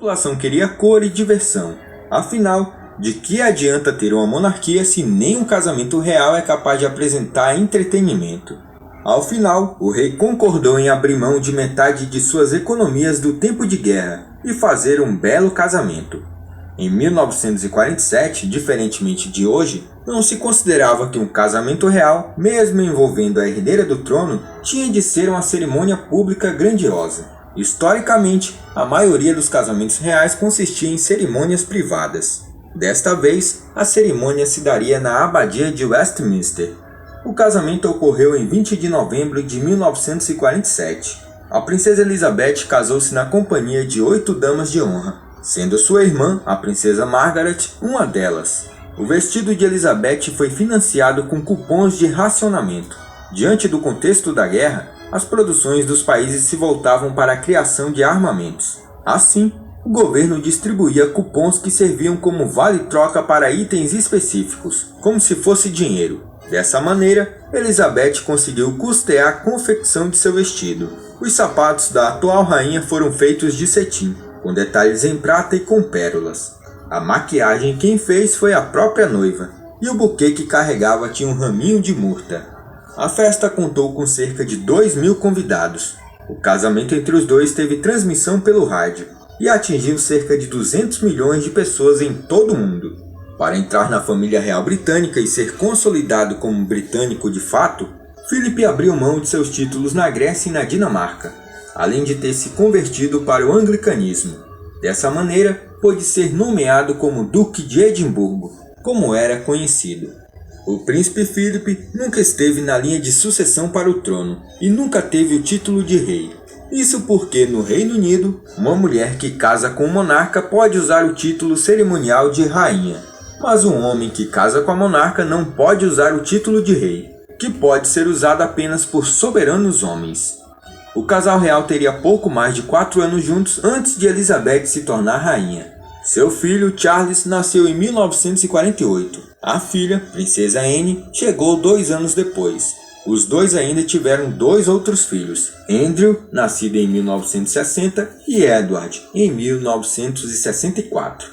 população queria cor e diversão. Afinal, de que adianta ter uma monarquia se nem um casamento real é capaz de apresentar entretenimento? Ao final, o rei concordou em abrir mão de metade de suas economias do tempo de guerra e fazer um belo casamento. Em 1947, diferentemente de hoje, não se considerava que um casamento real, mesmo envolvendo a herdeira do trono, tinha de ser uma cerimônia pública grandiosa. Historicamente, a maioria dos casamentos reais consistia em cerimônias privadas. Desta vez, a cerimônia se daria na abadia de Westminster. O casamento ocorreu em 20 de novembro de 1947. A princesa Elizabeth casou-se na companhia de 8 damas de honra, sendo sua irmã, a princesa Margaret, uma delas. O vestido de Elizabeth foi financiado com cupons de racionamento. Diante do contexto da guerra, as produções dos países se voltavam para a criação de armamentos. Assim, o governo distribuía cupons que serviam como vale-troca para itens específicos, como se fosse dinheiro. Dessa maneira, Elizabeth conseguiu custear a confecção de seu vestido. Os sapatos da atual rainha foram feitos de cetim, com detalhes em prata e com pérolas. A maquiagem quem fez foi a própria noiva, e o buquê que carregava tinha um raminho de murta. A festa contou com cerca de 2.000 convidados. O casamento entre os dois teve transmissão pelo rádio e atingiu cerca de 200 milhões de pessoas em todo o mundo. Para entrar na família real britânica e ser consolidado como britânico de fato, Philip abriu mão de seus títulos na Grécia e na Dinamarca, além de ter se convertido para o anglicanismo. Dessa maneira, pôde ser nomeado como Duque de Edimburgo, como era conhecido. O príncipe Philip nunca esteve na linha de sucessão para o trono e nunca teve o título de rei. Isso porque, no Reino Unido, uma mulher que casa com um monarca pode usar o título cerimonial de rainha, mas um homem que casa com a monarca não pode usar o título de rei, que pode ser usado apenas por soberanos homens. O casal real teria pouco mais de 4 anos juntos antes de Elizabeth se tornar rainha. Seu filho, Charles, nasceu em 1948. A filha, Princesa Anne, chegou 2 anos depois. Os dois ainda tiveram 2 outros filhos, Andrew, nascido em 1960, e Edward, em 1964.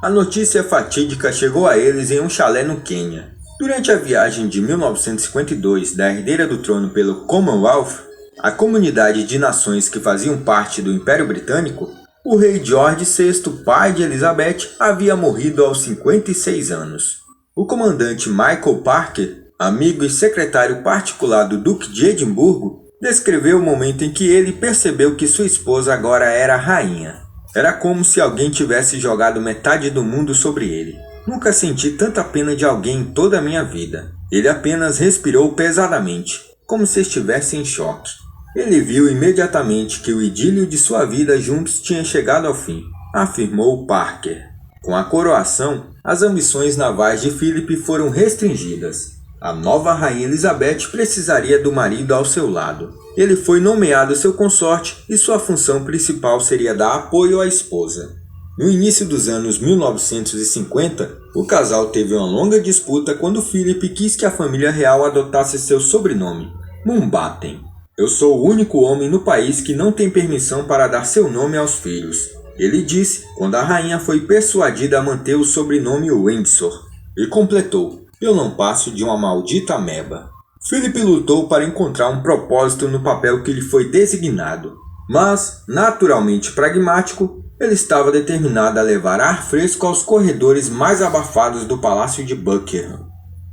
A notícia fatídica chegou a eles em um chalé no Quênia. Durante a viagem de 1952 da herdeira do trono pelo Commonwealth, a comunidade de nações que faziam parte do Império Britânico, o rei George VI, pai de Elizabeth, havia morrido aos 56 anos. O comandante Michael Parker, amigo e secretário particular do Duque de Edimburgo, descreveu o momento em que ele percebeu que sua esposa agora era rainha. Era como se alguém tivesse jogado metade do mundo sobre ele. Nunca senti tanta pena de alguém em toda a minha vida. Ele apenas respirou pesadamente, como se estivesse em choque. Ele viu imediatamente que o idílio de sua vida juntos tinha chegado ao fim, afirmou Parker. Com a coroação, as ambições navais de Philip foram restringidas. A nova rainha Elizabeth precisaria do marido ao seu lado. Ele foi nomeado seu consorte e sua função principal seria dar apoio à esposa. No início dos anos 1950, o casal teve uma longa disputa quando Philip quis que a família real adotasse seu sobrenome, Mountbatten. Eu sou o único homem no país que não tem permissão para dar seu nome aos filhos, ele disse quando a rainha foi persuadida a manter o sobrenome Windsor. E completou: eu não passo de uma maldita ameba. Philip lutou para encontrar um propósito no papel que lhe foi designado, mas, naturalmente pragmático, ele estava determinado a levar ar fresco aos corredores mais abafados do Palácio de Buckingham.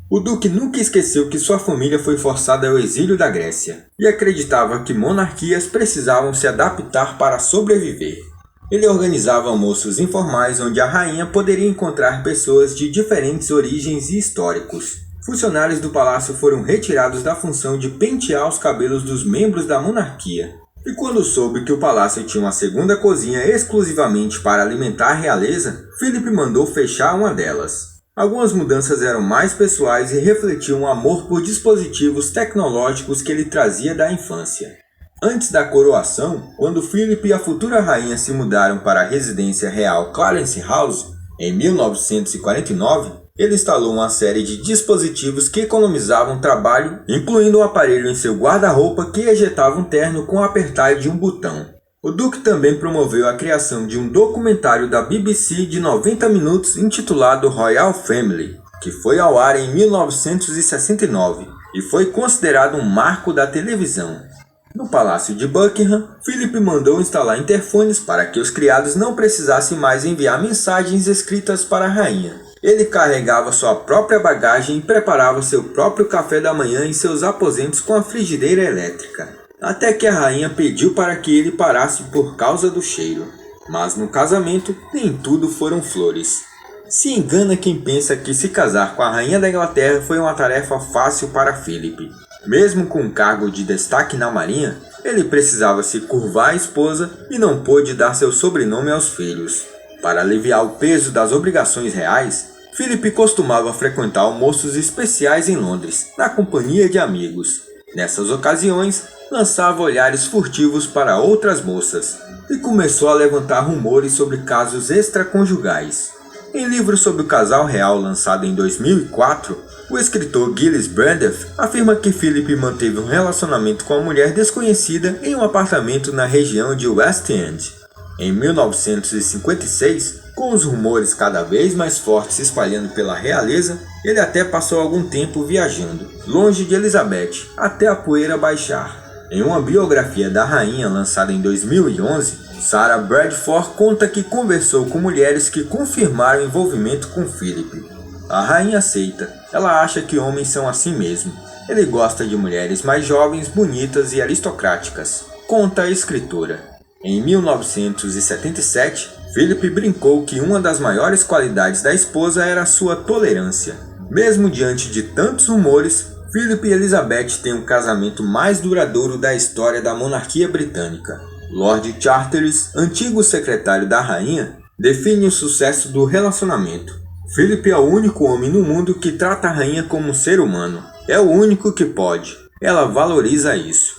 O duque nunca esqueceu que sua família foi forçada ao exílio da Grécia e acreditava que monarquias precisavam se adaptar para sobreviver. Ele organizava almoços informais onde a rainha poderia encontrar pessoas de diferentes origens e históricos. Funcionários do palácio foram retirados da função de pentear os cabelos dos membros da monarquia. E quando soube que o palácio tinha uma segunda cozinha exclusivamente para alimentar a realeza, Philip mandou fechar uma delas. Algumas mudanças eram mais pessoais e refletiam o amor por dispositivos tecnológicos que ele trazia da infância. Antes da coroação, quando Philip e a futura rainha se mudaram para a residência real Clarence House, em 1949, Ele instalou uma série de dispositivos que economizavam trabalho, incluindo um aparelho em seu guarda-roupa que ejetava um terno com o apertar de um botão. O Duque também promoveu a criação de um documentário da BBC de 90 minutos intitulado Royal Family, que foi ao ar em 1969 e foi considerado um marco da televisão. No Palácio de Buckingham, Philip mandou instalar interfones para que os criados não precisassem mais enviar mensagens escritas para a rainha. Ele carregava sua própria bagagem e preparava seu próprio café da manhã em seus aposentos com a frigideira elétrica, até que a rainha pediu para que ele parasse por causa do cheiro. Mas no casamento, nem tudo foram flores. Se engana quem pensa que se casar com a rainha da Inglaterra foi uma tarefa fácil para Philip. Mesmo com um cargo de destaque na marinha, ele precisava se curvar à esposa e não pôde dar seu sobrenome aos filhos. Para aliviar o peso das obrigações reais, Philip costumava frequentar almoços especiais em Londres, na companhia de amigos. Nessas ocasiões, lançava olhares furtivos para outras moças e começou a levantar rumores sobre casos extraconjugais. Em livro sobre o casal real lançado em 2004, o escritor Gilles Brandreth afirma que Philip manteve um relacionamento com uma mulher desconhecida em um apartamento na região de West End. Em 1956, com os rumores cada vez mais fortes se espalhando pela realeza, ele até passou algum tempo viajando, longe de Elizabeth, até a poeira baixar. Em uma biografia da rainha lançada em 2011, Sarah Bradford conta que conversou com mulheres que confirmaram envolvimento com Philip. A rainha aceita, ela acha que homens são assim mesmo. Ele gosta de mulheres mais jovens, bonitas e aristocráticas, conta a escritora. Em 1977, Philip brincou que uma das maiores qualidades da esposa era sua tolerância. Mesmo diante de tantos rumores, Philip e Elizabeth têm o casamento mais duradouro da história da monarquia britânica. Lord Charteris, antigo secretário da rainha, define o sucesso do relacionamento. Philip é o único homem no mundo que trata a rainha como um ser humano. É o único que pode. Ela valoriza isso.